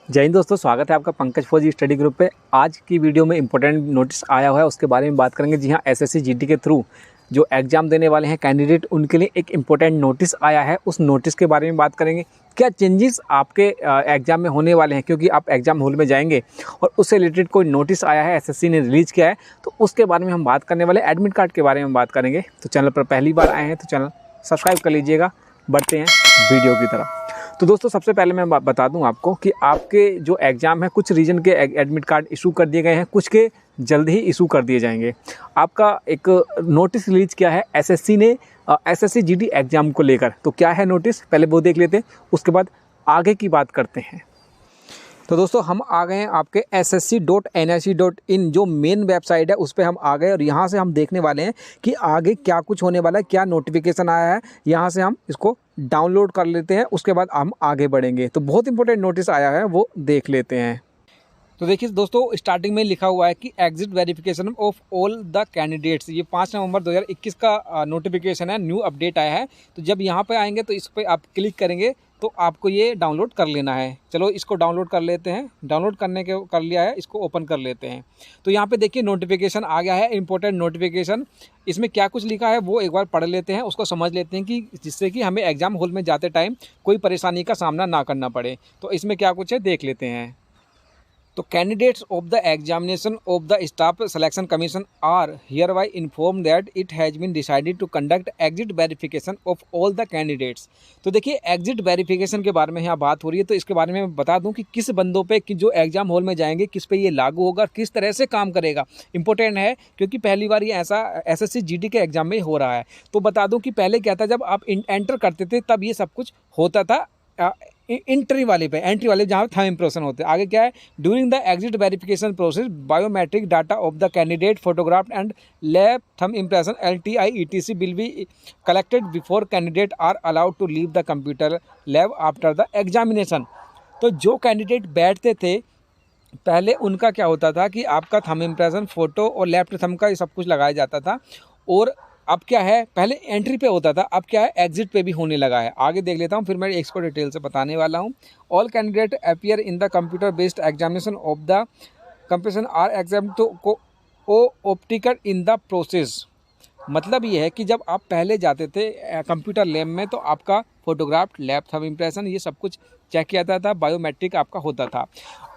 जय हिंद दोस्तों, स्वागत है आपका पंकज फौजी स्टडी ग्रुप पे। आज की वीडियो में इंपॉर्टेंट नोटिस आया हुआ है, उसके बारे में बात करेंगे। जी हाँ, एसएससी जीडी के थ्रू जो एग्ज़ाम देने वाले हैं कैंडिडेट, उनके लिए एक इम्पोर्टेंट नोटिस आया है। उस नोटिस के बारे में बात करेंगे। क्या चेंजेस आपके एग्ज़ाम में होने वाले हैं, क्योंकि आप एग्ज़ाम हॉल में जाएंगे और उससे रिलेटेड कोई नोटिस आया है, एसएससी ने रिलीज़ किया है, तो उसके बारे में हम बात करने वाले। एडमिट कार्ड के बारे में बात करेंगे। तो चैनल पर पहली बार आए हैं तो चैनल सब्सक्राइब कर लीजिएगा। बढ़ते हैं वीडियो की तरफ। तो दोस्तों, सबसे पहले मैं बता दूं आपको कि आपके जो एग्ज़ाम है, कुछ रीजन के एडमिट कार्ड इशू कर दिए गए हैं, कुछ के जल्द ही इशू कर दिए जाएंगे। आपका एक नोटिस रिलीज़ किया है एसएससी ने एसएससी जीडी एग्ज़ाम को लेकर। तो क्या है नोटिस, पहले वो देख लेते हैं, उसके बाद आगे की बात करते हैं। तो दोस्तों, हम आ गए हैं आपके ssc.nic.in जो मेन वेबसाइट है, उस पर हम आ गए और यहाँ से हम देखने वाले हैं कि आगे क्या कुछ होने वाला है, क्या नोटिफिकेशन आया है। यहाँ से हम इसको डाउनलोड कर लेते हैं, उसके बाद हम आगे बढ़ेंगे। तो बहुत इंपॉर्टेंट नोटिस आया है, वो देख लेते हैं। तो देखिए दोस्तों, स्टार्टिंग में लिखा हुआ है कि exit verification of all the candidates. ये 5 नवंबर 2021 का नोटिफिकेशन है, न्यू अपडेट आया है। तो जब यहाँ पे आएंगे तो इस पर आप क्लिक करेंगे तो आपको ये डाउनलोड कर लेना है। चलो इसको डाउनलोड कर लेते हैं। डाउनलोड करने के कर लिया है, इसको ओपन कर लेते हैं। तो यहाँ पे देखिए नोटिफिकेशन आ गया है, इंपॉर्टेंट नोटिफिकेशन। इसमें क्या कुछ लिखा है वो एक बार पढ़ लेते हैं, उसको समझ लेते हैं कि जिससे कि हमें एग्जाम हॉल में जाते टाइम कोई परेशानी का सामना ना करना पड़े। तो इसमें क्या कुछ है देख लेते हैं। तो candidates of the examination of the staff selection commission are hereby informed that it has been decided to conduct exit verification of all the candidates. तो देखिए एग्जिट वेरिफिकेशन के बारे में यहाँ बात हो रही है, तो इसके बारे में मैं बता दूं कि किस बंदों पे कि जो एग्जाम हॉल में जाएंगे किस पे ये लागू होगा, किस तरह से काम करेगा। इंपॉर्टेंट है क्योंकि पहली बार ये ऐसा एसएससी जीडी के एग्जाम में हो रहा है। तो बता दूँ कि पहले क्या था, जब आप एंटर करते थे तब ये सब कुछ होता था एंट्री वाले जहाँ थंब इम्प्रेशन होते हैं। आगे क्या है, during the exit verification process biometric data of the candidate photograph and lab thumb impression LTI ETC will be collected before candidate are allowed to leave the computer lab after the examination. तो जो candidate बैठते थे पहले, उनका क्या होता था कि आपका थंब इम्प्रेशन, फोटो और लेफ्ट थंब का ये सब कुछ लगाया जाता था। और अब क्या है, पहले एंट्री पे होता था, अब क्या है एग्जिट पे भी होने लगा है। आगे देख लेता हूँ, फिर मैं इसको डिटेल से बताने वाला हूँ। All candidate appear in the computer based examination of the competition are exam to optical in the process. मतलब ये है कि जब आप पहले जाते थे कंप्यूटर लैब में तो आपका फोटोग्राफ, लैब थंब इम्प्रेशन, ये सब कुछ चेक किया जाता था, बायोमेट्रिक आपका होता था।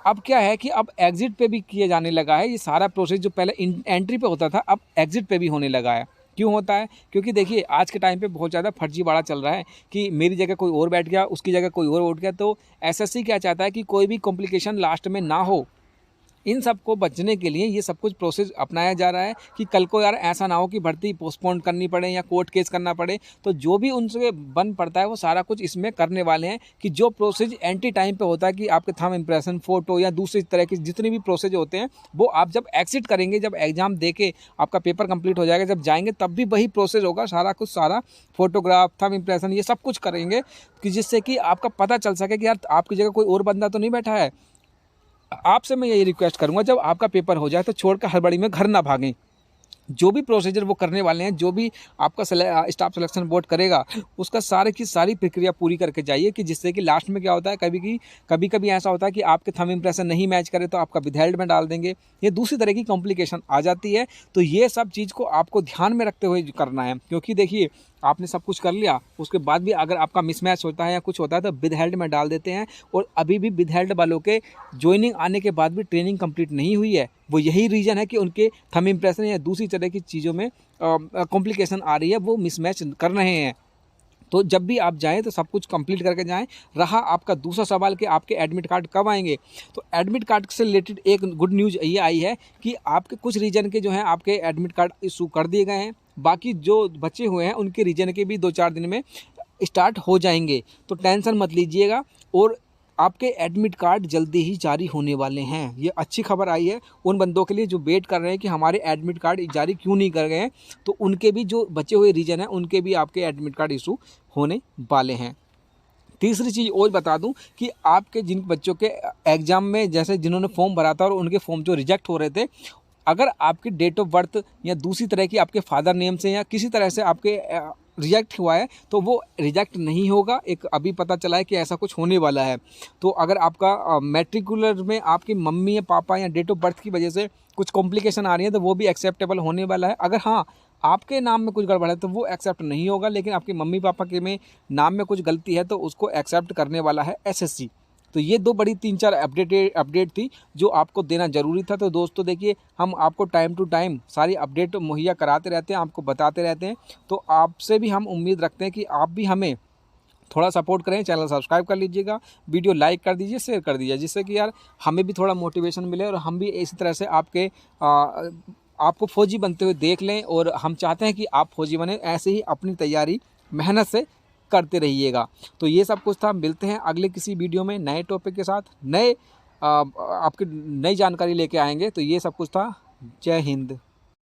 अब क्या है कि अब एग्जिट पे भी किया जाने लगा है। ये सारा प्रोसेस जो पहले एंट्री पे होता था अब एग्जिट पे भी होने लगा है। क्यों होता है, क्योंकि देखिए आज के टाइम पे बहुत ज़्यादा फर्जीवाड़ा चल रहा है कि मेरी जगह कोई और बैठ गया, उसकी जगह कोई और उठ गया। तो एसएससी क्या चाहता है कि कोई भी कॉम्प्लिकेशन लास्ट में ना हो। इन सब को बचने के लिए ये सब कुछ प्रोसेस अपनाया जा रहा है कि कल को यार ऐसा ना हो कि भर्ती पोस्टपोन करनी पड़े या कोर्ट केस करना पड़े। तो जो भी उनसे बन पड़ता है वो सारा कुछ इसमें करने वाले हैं कि जो प्रोसेस एंटी टाइम पे होता है कि आपके थंब इम्प्रेशन, फोटो या दूसरी तरह के जितने भी प्रोसेस होते हैं वो आप जब एग्जिट करेंगे, जब एग्जाम दे के आपका पेपर कंप्लीट हो जाएगा, जब जाएंगे तब भी वही प्रोसेस होगा। सारा कुछ, सारा फोटोग्राफ, थंब इम्प्रेशन, ये सब कुछ करेंगे कि जिससे कि आपका पता चल सके कि यार आपकी जगह कोई और बंदा तो नहीं बैठा है। आपसे मैं यही रिक्वेस्ट करूंगा, जब आपका पेपर हो जाए तो छोड़कर हड़बड़ी में घर ना भागें। जो भी प्रोसीजर वो करने वाले हैं, जो भी आपका स्टाफ सिलेक्शन बोर्ड करेगा, उसका सारे की सारी प्रक्रिया पूरी करके जाइए कि जिससे कि लास्ट में क्या होता है, कभी कभी ऐसा होता है कि आपके थंब इम्प्रेशन नहीं मैच करे तो आपका विदहेल्ड में डाल देंगे, ये दूसरी तरह की कॉम्प्लिकेशन आ जाती है। तो ये सब चीज़ को आपको ध्यान में रखते हुए करना है, क्योंकि देखिए आपने सब कुछ कर लिया, उसके बाद भी अगर आपका मिसमैच होता है या कुछ होता है तो विदहेल्ड में डाल देते हैं। और अभी भी विदहेल्ड वालों के ज्वाइनिंग आने के बाद भी ट्रेनिंग कंप्लीट नहीं हुई है। वो यही रीज़न है कि उनके थंब इम्प्रेशन या दूसरी तरह की चीज़ों में कॉम्प्लिकेशन आ रही है, वो मिसमैच कर रहे हैं। तो जब भी आप जाएँ तो सब कुछ कंप्लीट करके जाएँ। रहा आपका दूसरा सवाल कि आपके एडमिट कार्ड कब आएंगे, तो एडमिट कार्ड से रिलेटेड एक गुड न्यूज़ ये आई है कि आपके कुछ रीजन के जो हैं आपके एडमिट कार्ड इशू कर दिए गए हैं। बाकी जो बचे हुए हैं उनके रीजन के भी 2-4 दिन में स्टार्ट हो जाएंगे। तो टेंशन मत लीजिएगा और आपके एडमिट कार्ड जल्दी ही जारी होने वाले हैं। ये अच्छी खबर आई है उन बंदों के लिए जो वेट कर रहे हैं कि हमारे एडमिट कार्ड जारी क्यों नहीं कर गए हैं। तो उनके भी जो बचे हुए रीजन हैं उनके भी आपके एडमिट कार्ड इशू होने वाले हैं। तीसरी चीज़ और बता दूं कि आपके जिन बच्चों के एग्ज़ाम में जैसे जिन्होंने फॉर्म भरा था और उनके फॉर्म जो रिजेक्ट हो रहे थे, अगर आपकी डेट ऑफ बर्थ या दूसरी तरह की आपके फादर नेम से या किसी तरह से आपके रिजेक्ट हुआ है तो वो रिजेक्ट नहीं होगा। एक अभी पता चला है कि ऐसा कुछ होने वाला है। तो अगर आपका मैट्रिकुलर में आपकी मम्मी या पापा या डेट ऑफ बर्थ की वजह से कुछ कॉम्प्लिकेशन आ रही है तो वो भी एक्सेप्टेबल होने वाला है। अगर हाँ आपके नाम में कुछ गड़बड़ है तो वो एक्सेप्ट नहीं होगा, लेकिन आपके मम्मी पापा के में नाम में कुछ गलती है तो उसको एक्सेप्ट करने वाला है एसएससी। तो ये 2 बड़ी 3-4 अपडेट थी जो आपको देना ज़रूरी था। तो दोस्तों देखिए, हम आपको टाइम टू टाइम सारी अपडेट मुहैया कराते रहते हैं, आपको बताते रहते हैं। तो आपसे भी हम उम्मीद रखते हैं कि आप भी हमें थोड़ा सपोर्ट करें, चैनल सब्सक्राइब कर लीजिएगा, वीडियो लाइक कर दीजिए, शेयर कर दीजिए, जिससे कि यार हमें भी थोड़ा मोटिवेशन मिले और हम भी इसी तरह से आपको फौजी बनते हुए देख लें। और हम चाहते हैं कि आप फौजी बने, ऐसे ही अपनी तैयारी मेहनत से करते रहिएगा। तो ये सब कुछ था, मिलते हैं अगले किसी वीडियो में नए टॉपिक के साथ, आपकी नई जानकारी लेके आएंगे। तो ये सब कुछ था। जय हिंद।